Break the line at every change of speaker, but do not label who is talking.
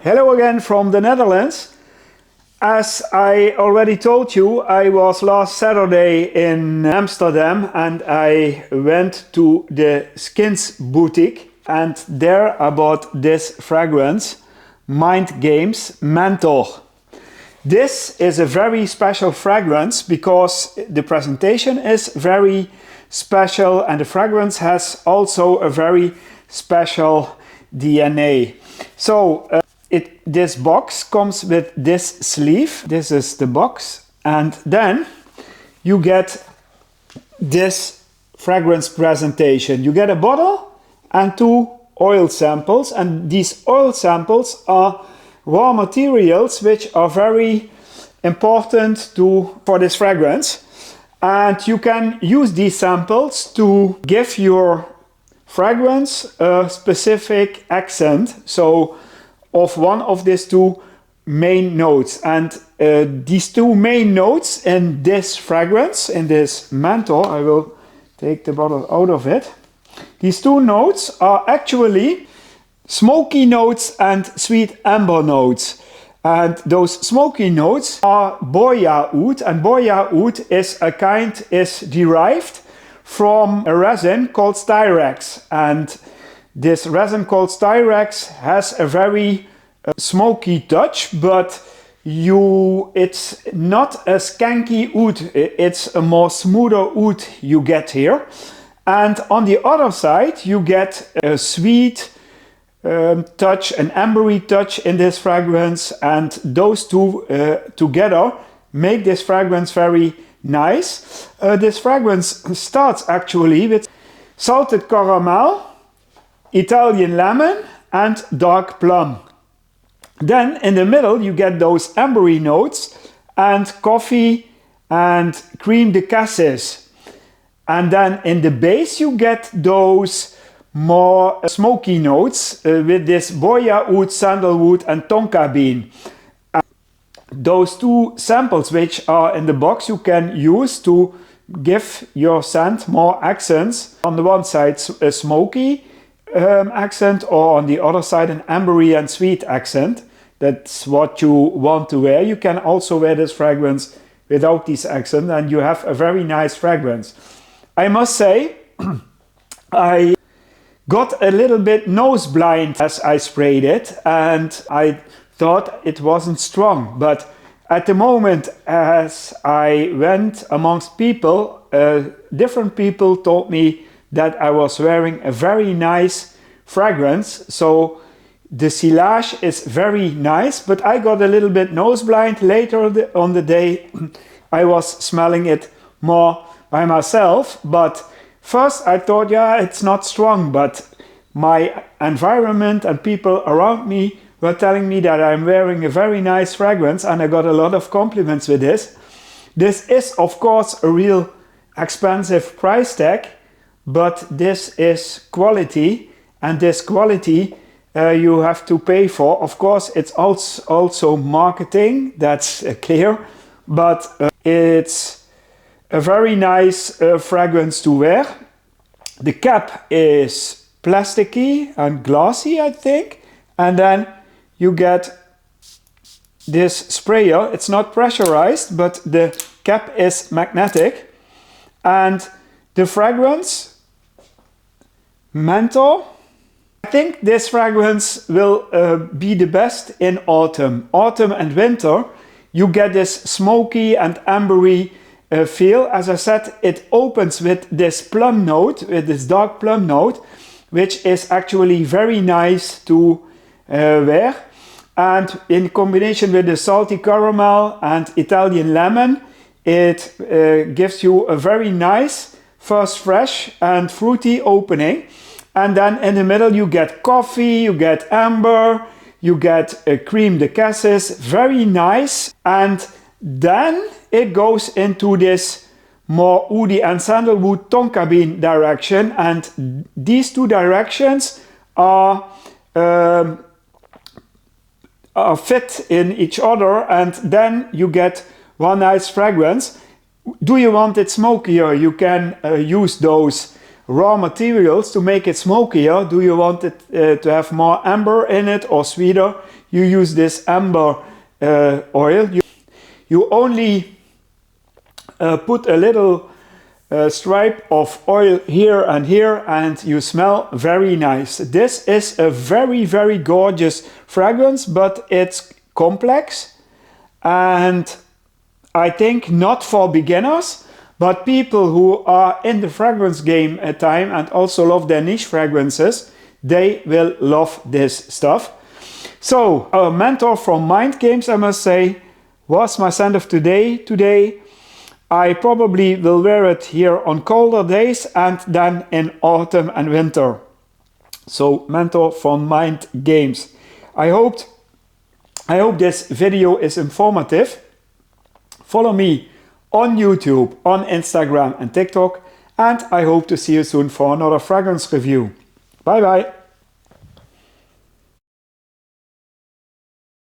Hello again from the Netherlands. As I already told you, I was last Saturday in Amsterdam and I went to the Skins boutique and there I bought this fragrance, Mindgames Mentor. This is a very special fragrance because the presentation is very special and the fragrance has also a very special DNA. So this box comes with this sleeve. This is the box, and then you get this fragrance presentation. You get a bottle and 2 oil samples, and these oil samples are raw materials which are very important for this fragrance, and you can use these samples to give your fragrance a specific accent, so of one of these 2 main notes. And these 2 main notes in this fragrance, in this menthol, I will take the bottle out of it. These 2 notes are actually smoky notes and sweet amber notes. And those smoky notes are boya oud, and boya oud is derived from a resin called styrax, and this resin called styrax has a very smoky touch, but it's not a skanky oud, it's a more smoother oud you get here. And on the other side you get a sweet touch, an ambery touch in this fragrance, and those 2 together make this fragrance very nice. This fragrance starts actually with salted caramel, Italian lemon and dark plum. Then in the middle you get those ambery notes and coffee and crème de cassis. And then in the base you get those more smoky notes with this boya oud, sandalwood and tonka bean. And those 2 samples which are in the box you can use to give your scent more accents. On the one side a smoky accent, or on the other side an ambery and sweet accent. That's what you want to wear. You can also wear this fragrance without these accents and you have a very nice fragrance. I must say I got a little bit nose blind as I sprayed it and I thought it wasn't strong, but at the moment as I went amongst people, different people told me that I was wearing a very nice fragrance. So the silage is very nice, but I got a little bit nose blind later on the day. I was smelling it more by myself, but first I thought, yeah, it's not strong, but my environment and people around me were telling me that I'm wearing a very nice fragrance, and I got a lot of compliments with this. This is of course a real expensive price tag, but this is quality, and this quality you have to pay for. Of course it's also marketing, that's clear, but it's a very nice fragrance to wear. The cap is plasticky and glossy, I think, and then you get this sprayer. It's not pressurized, but the cap is magnetic, and the fragrance menthol. I think this fragrance will be the best in autumn. Autumn and winter, you get this smoky and ambery feel. As I said, it opens with this plum note, with this dark plum note, which is actually very nice to wear. And in combination with the salty caramel and Italian lemon, it gives you a very nice, first fresh and fruity opening. And then in the middle you get coffee, you get amber, you get a crème de cassis, very nice. And then it goes into this more oudi and sandalwood tonka bean direction, and these 2 directions are fit in each other, and then you get one nice fragrance. Do you want it smokier? You can use those raw materials to make it smokier. Do you want it to have more amber in it or sweeter? you use this amber oil. You only put a little stripe of oil here, and you smell very nice. This is a very, very gorgeous fragrance, but it's complex, and I think not for beginners, but people who are in the fragrance game at time and also love their niche fragrances, they will love this stuff. So, our mentor from Mindgames, I must say, was my scent of today. I probably will wear it here on colder days and then in autumn and winter. So, mentor from Mindgames. I hope this video is informative. Follow me on YouTube, on Instagram and TikTok, and I hope to see you soon for another fragrance review. Bye bye!